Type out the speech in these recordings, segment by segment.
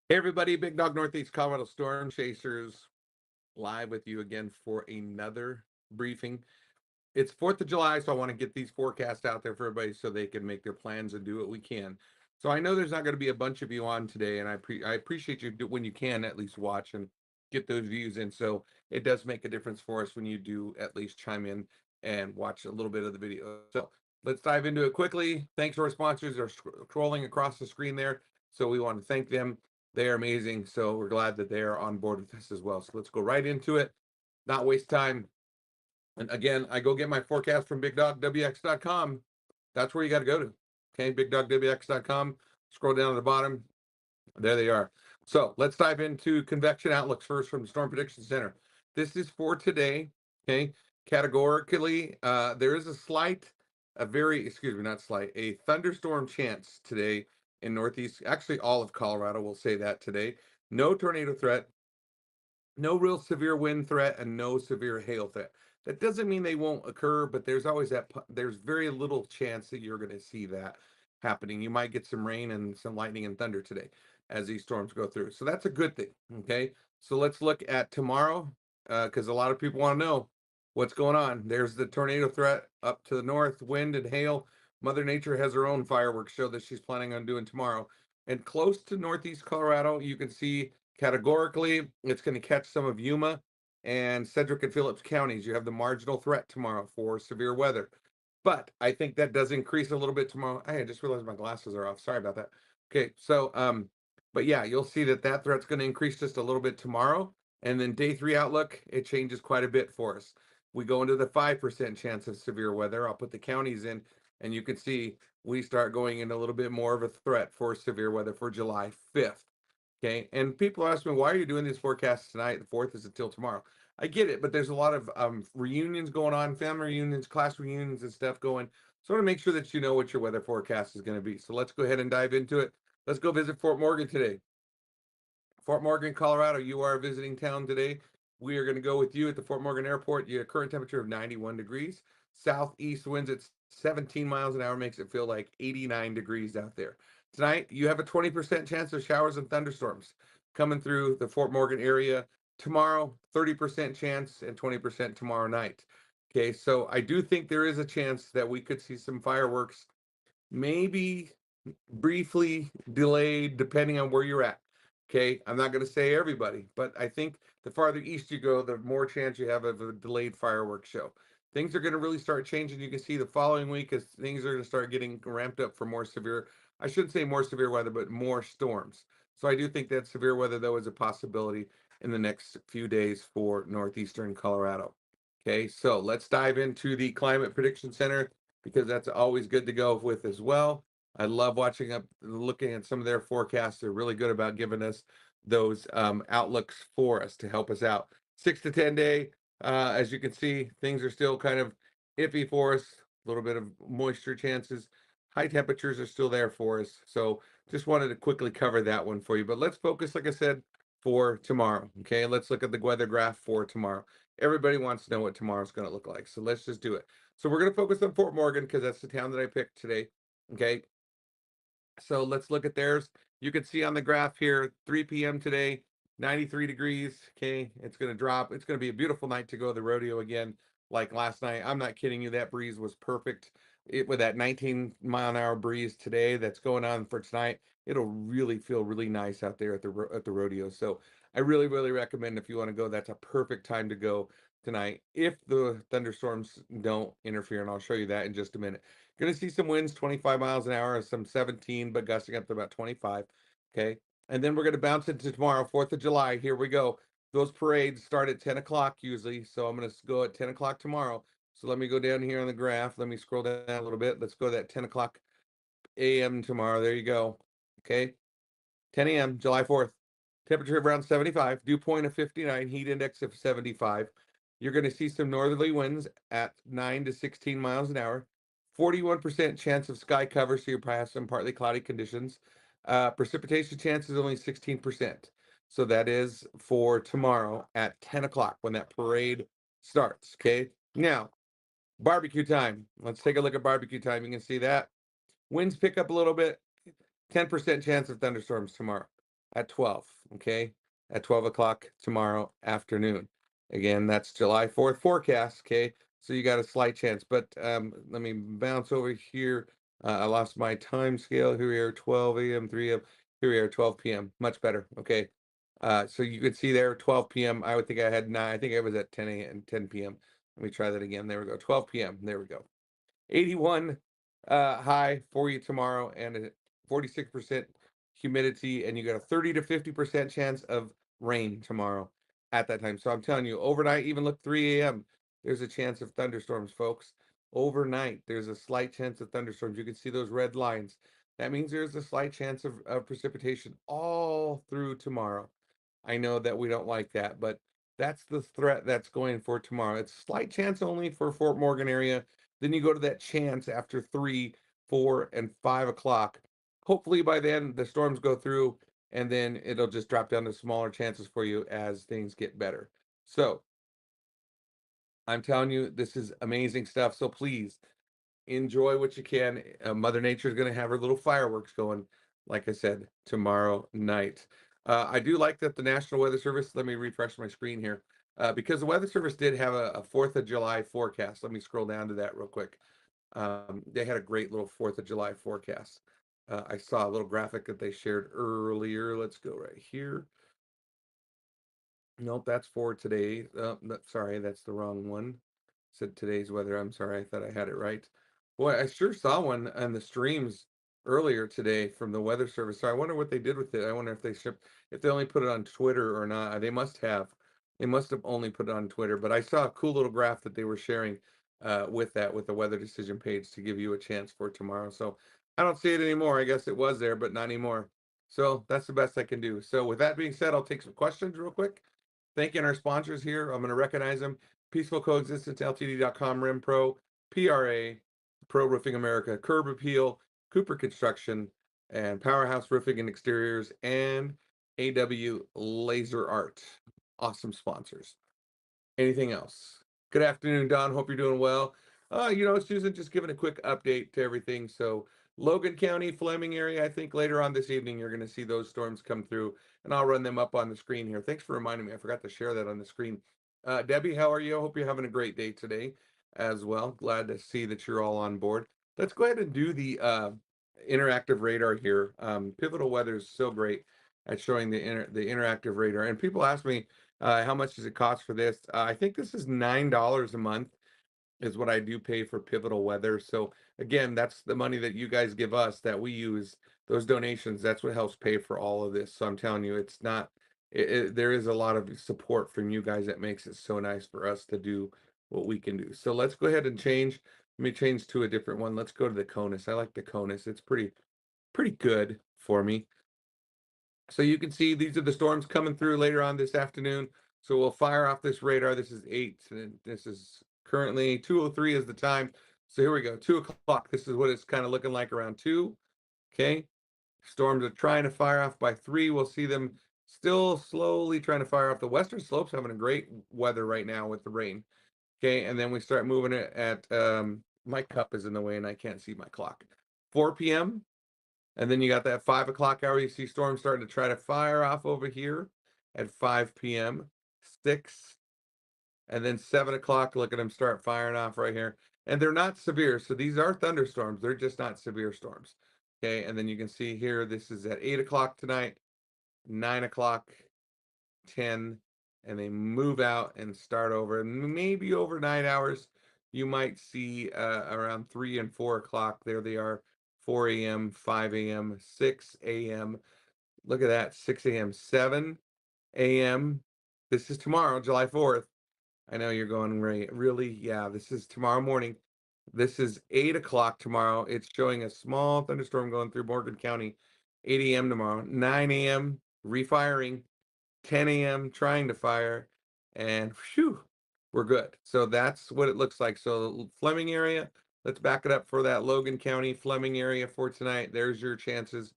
Hey everybody, Big Dog Northeast Colorado Storm Chasers live with you again for another briefing. It's 4th of July, so I want to get these forecasts out there for everybody so they can make their plans and do what we can. So I know there's not going to be a bunch of you on today, and I appreciate you when you can at least watch and get those views in. So it does make a difference for us when you do at least chime in and watch a little bit of the video. So let's dive into it quickly. Thanks to our sponsors. They're scrolling across the screen there. So we want to thank them. They are amazing. So we're glad that they are on board with this as well. So let's go right into it. Not waste time. And again, I go get my forecast from bigdogwx.com. That's where you got to go to. Okay, bigdogwx.com. Scroll down to the bottom. There they are. So let's dive into convection outlooks first from the Storm Prediction Center. This is for today. Okay, categorically, there is excuse me, not slight, a thunderstorm chance today in Northeast. Actually, all of Colorado will say that today. No tornado threat, no real severe wind threat, and no severe hail threat. That doesn't mean they won't occur, but there's very little chance that you're going to see that happening. You might get some rain and some lightning and thunder today as these storms go through. So that's a good thing. Okay. So let's look at tomorrow because a lot of people want to know what's going on. There's the tornado threat up to the north, wind and hail. Mother Nature has her own fireworks show that she's planning on doing tomorrow. And close to northeast Colorado, you can see categorically it's going to catch some of Yuma and Sedgwick and Phillips counties. You have the marginal threat tomorrow for severe weather. But I think that does increase a little bit tomorrow. Hey, I just realized my glasses are off. Sorry about that. Okay, so but yeah, you'll see that threat's going to increase just a little bit tomorrow, and then day 3 outlook it changes quite a bit for us. We go into the 5% chance of severe weather. I'll put the counties in, and you can see we start going into a little bit more of a threat for severe weather for July 5th. Okay, and people ask me, why are you doing these forecasts tonight? The 4th is until tomorrow. I get it, but there's a lot of reunions going on, family reunions, class reunions, and stuff going. So I want to make sure that you know what your weather forecast is going to be. So let's go ahead and dive into it. Let's go visit Fort Morgan today. Fort Morgan, Colorado, you are visiting town today. We are going to go with you at the Fort Morgan Airport. Your current temperature of 91 degrees. Southeast winds at 17 miles an hour makes it feel like 89 degrees out there. Tonight, you have a 20% chance of showers and thunderstorms coming through the Fort Morgan area. Tomorrow, 30% chance and 20% tomorrow night. Okay, so I do think there is a chance that we could see some fireworks, maybe briefly delayed, depending on where you're at. Okay, I'm not going to say everybody, but I think the farther east you go, the more chance you have of a delayed fireworks show. Things are going to really start changing. You can see the following week as things are going to start getting ramped up for more severe, I shouldn't say more severe weather, but more storms. So I do think that severe weather, though, is a possibility in the next few days for northeastern Colorado. Okay, so let's dive into the Climate Prediction Center because that's always good to go with as well. I love looking at some of their forecasts. They're really good about giving us those outlooks for us to help us out. 6 to 10 day, as you can see, things are still kind of iffy for us. A little bit of moisture chances. High temperatures are still there for us. So just wanted to quickly cover that one for you. But let's focus, like I said, for tomorrow. Okay, let's look at the weather graph for tomorrow. Everybody wants to know what tomorrow's going to look like. So let's just do it. So we're going to focus on Fort Morgan because that's the town that I picked today. Okay, so let's look at theirs. You can see on the graph here, 3 p.m. today, 93 degrees. Okay, it's going to drop. It's going to be a beautiful night to go to the rodeo again, like last night. I'm not kidding you. That breeze was perfect. With that 19-mile-an-hour breeze today that's going on for tonight, it'll really feel really nice out there at the rodeo. So I really, really recommend if you want to go, that's a perfect time to go tonight if the thunderstorms don't interfere, and I'll show you that in just a minute. Going to see some winds 25 miles an hour, some 17, but gusting up to about 25. Okay. And then we're going to bounce into tomorrow, 4th of July. Here we go. Those parades start at 10 o'clock usually. So I'm going to go at 10 o'clock tomorrow. So let me go down here on the graph. Let me scroll down a little bit. Let's go to that 10 o'clock a.m. tomorrow. There you go. Okay. 10 a.m., July 4th. Temperature around 75, dew point of 59, heat index of 75. You're going to see some northerly winds at 9 to 16 miles an hour. 41% chance of sky cover, so you probably have some partly cloudy conditions. Precipitation chance is only 16%. So that is for tomorrow at 10 o'clock when that parade starts. Okay. Now, barbecue time. Let's take a look at barbecue time. You can see that. Winds pick up a little bit. 10% chance of thunderstorms tomorrow. at 12, okay? At 12 o'clock tomorrow afternoon. Again, that's July 4th forecast, okay? So you got a slight chance. But let me bounce over here. I lost my time scale. Here we are, 12 a.m., 3 a.m. Here we are, 12 p.m. Much better, okay? So you could see there, 12 p.m. I would think I had 9. I think I was at 10 a.m., 10 p.m. Let me try that again. There we go, 12 p.m. There we go. 81 high for you tomorrow, and a 46% humidity, and you got a 30 to 50% chance of rain tomorrow at that time. So I'm telling you, overnight, even look 3 a.m., there's a chance of thunderstorms, folks. Overnight, there's a slight chance of thunderstorms. You can see those red lines. That means there's a slight chance of precipitation all through tomorrow. I know that we don't like that, but that's the threat that's going for tomorrow. It's slight chance only for Fort Morgan area. Then you go to that chance after 3, 4, and 5 o'clock. Hopefully by then the storms go through, and then it'll just drop down to smaller chances for you as things get better. So I'm telling you, this is amazing stuff. So please enjoy what you can. Mother Nature is going to have her little fireworks going, like I said, tomorrow night. I do like that the National Weather Service, let me refresh my screen here, because the Weather Service did have a 4th of July forecast. Let me scroll down to that real quick. They had a great little 4th of July forecast. I saw a little graphic that they shared earlier. Let's go right here. Nope, that's for today. Sorry, that's the wrong one. Said today's weather. I'm sorry, I thought I had it right. Boy, I sure saw one on the streams earlier today from the Weather Service. So I wonder what they did with it. I wonder if they only put it on Twitter or not. They must have. They must have only put it on Twitter. But I saw a cool little graph that they were sharing with the Weather Decision page to give you a chance for tomorrow. So I don't see it anymore. I guess it was there, but not anymore. So that's the best I can do. So with that being said, I'll take some questions real quick. Thanking our sponsors here. I'm going to recognize them. Peaceful Coexistence Ltd.com, Rim Pro, PRA, Pro Roofing America, Curb Appeal, Cooper Construction, and Powerhouse Roofing and Exteriors, and AW Laser Art. Awesome sponsors. Anything else? Good afternoon, Don. Hope you're doing well. Susan, just giving a quick update to everything. So, Logan County, Fleming area, I think later on this evening, you're going to see those storms come through, and I'll run them up on the screen here. Thanks for reminding me. I forgot to share that on the screen. Debbie, how are you? I hope you're having a great day today as well. Glad to see that you're all on board. Let's go ahead and do the interactive radar here. Pivotal Weather is so great at showing the interactive radar. And people ask me, how much does it cost for this? I think this is $9 a month is what I do pay for Pivotal Weather. So again, that's the money that you guys give us that we use. Those donations, that's what helps pay for all of this. So I'm telling you, it's not. There is a lot of support from you guys that makes it so nice for us to do what we can do. So let's go ahead and change. Let me change to a different one. Let's go to the CONUS. I like the CONUS. It's pretty good for me. So you can see these are the storms coming through later on this afternoon. So we'll fire off this radar. This is 8, and this is currently 2:03 is the time. So here we go, 2 o'clock. This is what it's kind of looking like around 2. Okay. Storms are trying to fire off by 3. We'll see them still slowly trying to fire off. The western slopes having a great weather right now with the rain. Okay. And then we start moving it at, my cup is in the way and I can't see my clock. 4 p.m. And then you got that 5 o'clock hour. You see storms starting to try to fire off over here at 5 p.m., 6, and then 7 o'clock. Look at them start firing off right here. And they're not severe. So these are thunderstorms. They're just not severe storms. Okay. And then you can see here, this is at 8 o'clock tonight, 9 o'clock, 10, and they move out and start over. And maybe over 9 hours, you might see around 3 and 4 o'clock. There they are, 4 a.m., 5 a.m., 6 a.m. Look at that, 6 a.m., 7 a.m. This is tomorrow, July 4th. I know you're going, right? Really? Yeah, this is tomorrow morning. This is 8 o'clock tomorrow. It's showing a small thunderstorm going through Morgan County, 8 a.m. tomorrow, 9 a.m. refiring, 10 a.m. trying to fire, and whew, we're good. So that's what it looks like. So Fleming area, let's back it up for that Logan County Fleming area for tonight. There's your chances.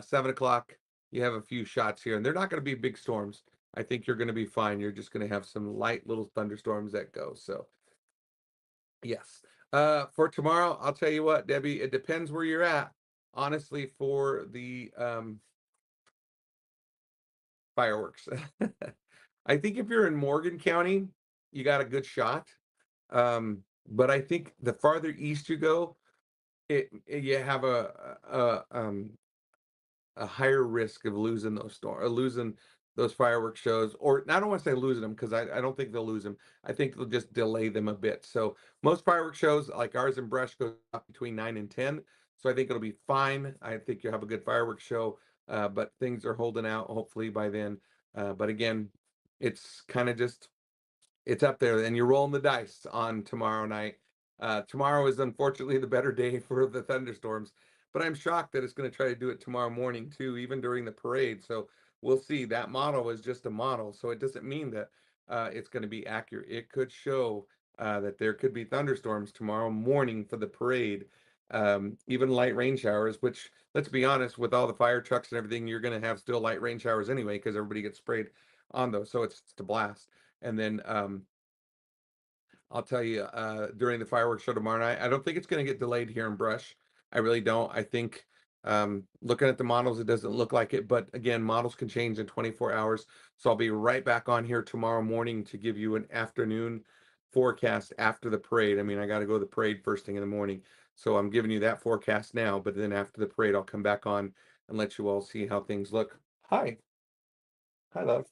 7 o'clock, you have a few shots here, and they're not going to be big storms. I think you're going to be fine. You're just going to have some light little thunderstorms that go. So yes. For tomorrow, I'll tell you what, Debbie, it depends where you're at. Honestly, for the fireworks. I think if you're in Morgan County, you got a good shot. But I think the farther east you go, you have a higher risk of losing losing those fireworks shows. Or I don't want to say losing them because I don't think they'll lose them. I think they'll just delay them a bit. So most fireworks shows like ours in Brush goes up between 9 and 10. So I think it'll be fine. I think you'll have a good fireworks show. But things are holding out hopefully by then. But again, it's kind of just it's up there, and you're rolling the dice on tomorrow night. Tomorrow is unfortunately the better day for the thunderstorms, but I'm shocked that it's going to try to do it tomorrow morning too, even during the parade. So we'll see. That model is just a model, so it doesn't mean that it's going to be accurate. It could show that there could be thunderstorms tomorrow morning for the parade, even light rain showers. Which, let's be honest, with all the fire trucks and everything, you're going to have still light rain showers anyway because everybody gets sprayed on those, so it's to blast. And then I'll tell you, during the fireworks show tomorrow night, I don't think it's going to get delayed here in Brush. I really don't. I think looking at the models, it doesn't look like it. But again, models can change in 24 hours. So I'll be right back on here tomorrow morning to give you an afternoon forecast after the parade. I mean, I got to go to the parade first thing in the morning. So I'm giving you that forecast now. But then after the parade, I'll come back on and let you all see how things look. Hi. Hi, love.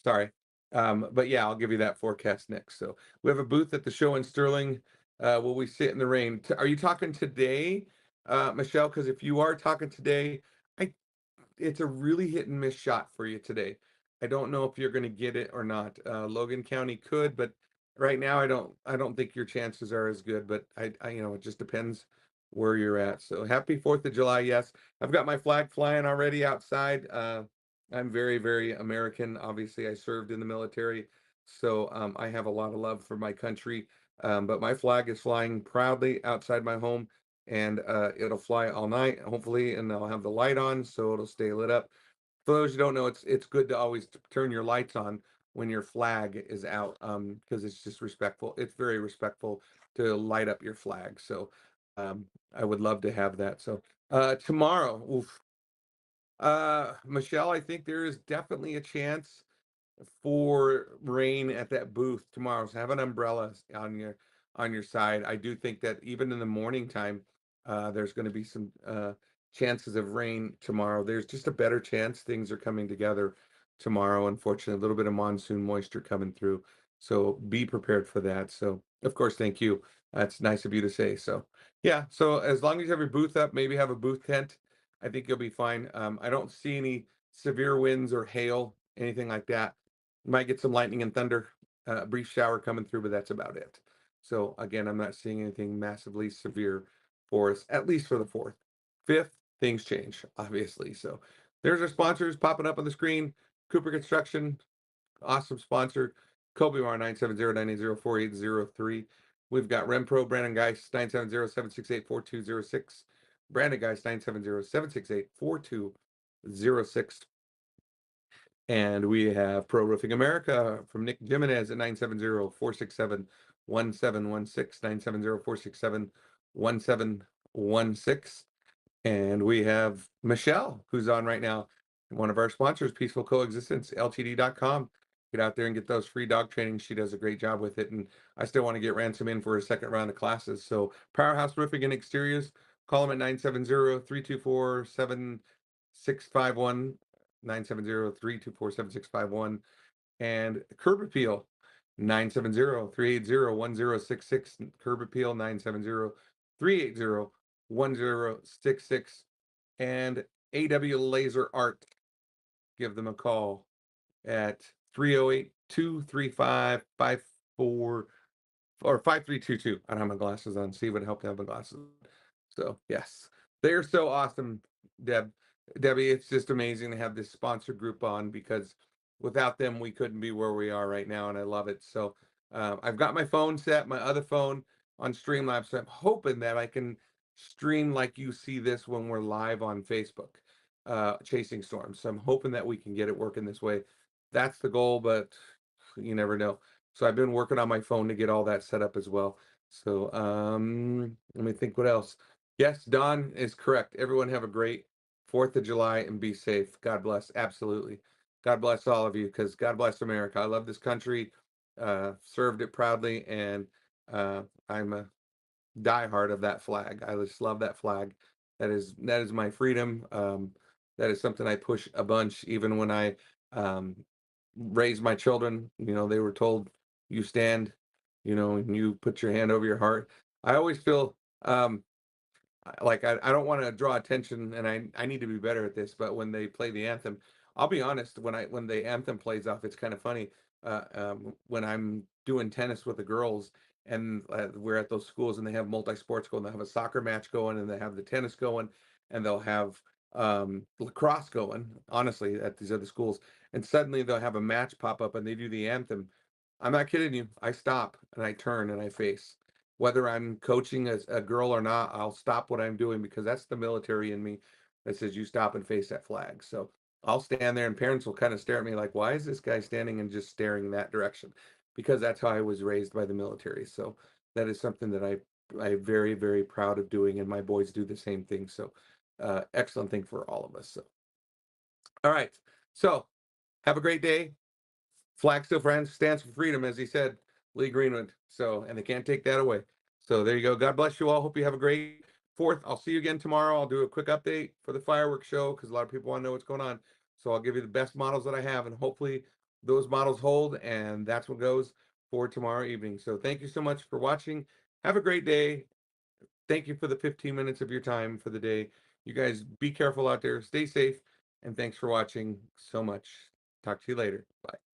Sorry. But yeah, I'll give you that forecast next. So we have a booth at the show in Sterling. Will we sit in the rain? Are you talking today, Michelle? Because if you are talking today, I it's a really hit and miss shot for you today. I don't know if you're going to get it or not. Logan County could, but right now I don't think your chances are as good. But it just depends where you're at. So happy 4th of July. Yes, I've got my flag flying already outside. I'm very, very American. Obviously, I served in the military, so I have a lot of love for my country. But my flag is flying proudly outside my home, and it'll fly all night, hopefully, and I'll have the light on, so it'll stay lit up. For those who don't know, it's good to always turn your lights on when your flag is out, because it's just respectful. It's very respectful to light up your flag. So I would love to have that. So tomorrow, oof, Michelle, I think there is definitely a chance for rain at that booth tomorrow. So have an umbrella on your side. I do think that even in the morning time, there's going to be some chances of rain tomorrow. There's just a better chance things are coming together tomorrow. Unfortunately, a little bit of monsoon moisture coming through. So be prepared for that. So of course, thank you. That's nice of you to say. So yeah. So as long as you have your booth up, maybe have a booth tent, I think you'll be fine. I don't see any severe winds or hail, anything like that. Might get some lightning and thunder, a brief shower coming through, but that's about it. So again, I'm not seeing anything massively severe for us, at least for the 4th. 5th, things change, obviously. So there's our sponsors popping up on the screen. Cooper Construction, awesome sponsor. Kobe Mar 970-980-4803. We've got Rempro, Brandon Geist, 970-768-4206. Brandon Geist, 970-768-4206. And we have Pro Roofing America from Nick Jimenez at 970-467-1716, 970-467-1716. And we have Michelle, who's on right now, one of our sponsors, Peaceful Coexistence, LTD.com. Get out there and get those free dog trainings. She does a great job with it. And I still want to get Ransom in for a second round of classes. So Powerhouse Roofing and Exteriors, call them at 970-324-7651, 970-324-7651. And Curb Appeal, 970-380-1066. Curb Appeal, 970-380-1066. And AW Laser Art, give them a call at 308-235-54 or 5322. I don't have my glasses on. See, it would help to have my glasses on. So yes, they're so awesome, Debbie. It's just amazing to have this sponsor group on because without them, we couldn't be where we are right now, and I love it. So I've got my phone set, my other phone on Streamlabs. So I'm hoping that I can stream like you see this when we're live on Facebook, chasing storms. So I'm hoping that we can get it working this way. That's the goal, but you never know. So I've been working on my phone to get all that set up as well. So let me think what else. Yes, Don is correct. Everyone have a great 4th of July and be safe. God bless. Absolutely. God bless all of you, because God bless America. I love this country, served it proudly, and I'm a diehard of that flag. I just love that flag. That is my freedom. That is something I push a bunch, even when I um, raise my children. They were told, "You stand," and you put your hand over your heart. I always feel like I don't want to draw attention, and I need to be better at this. But when they play the anthem, I'll be honest. When the anthem plays off, it's kind of funny. When I'm doing tennis with the girls, and we're at those schools, and they have multi sports going, they have a soccer match going, and they have the tennis going, and they'll have lacrosse going. Honestly, at these other schools, and suddenly they'll have a match pop up, and they do the anthem. I'm not kidding you. I stop and I turn and I face, whether I'm coaching a girl or not. I'll stop what I'm doing, because that's the military in me that says you stop and face that flag. So I'll stand there, and parents will kind of stare at me like, why is this guy standing and just staring that direction? Because that's how I was raised by the military. So that is something that I'm very, very proud of doing, and my boys do the same thing. So excellent thing for all of us. So all right. So have a great day. Flag still stands for freedom, as he said, Lee Greenwood. So, and they can't take that away. So there you go. God bless you all. Hope you have a great Fourth. I'll see you again tomorrow. I'll do a quick update for the fireworks show, because a lot of people want to know what's going on. So I'll give you the best models that I have, and hopefully those models hold, and that's what goes for tomorrow evening. So thank you so much for watching. Have a great day. Thank you for the 15 minutes of your time for the day. You guys be careful out there. Stay safe, and thanks for watching so much. Talk to you later. Bye.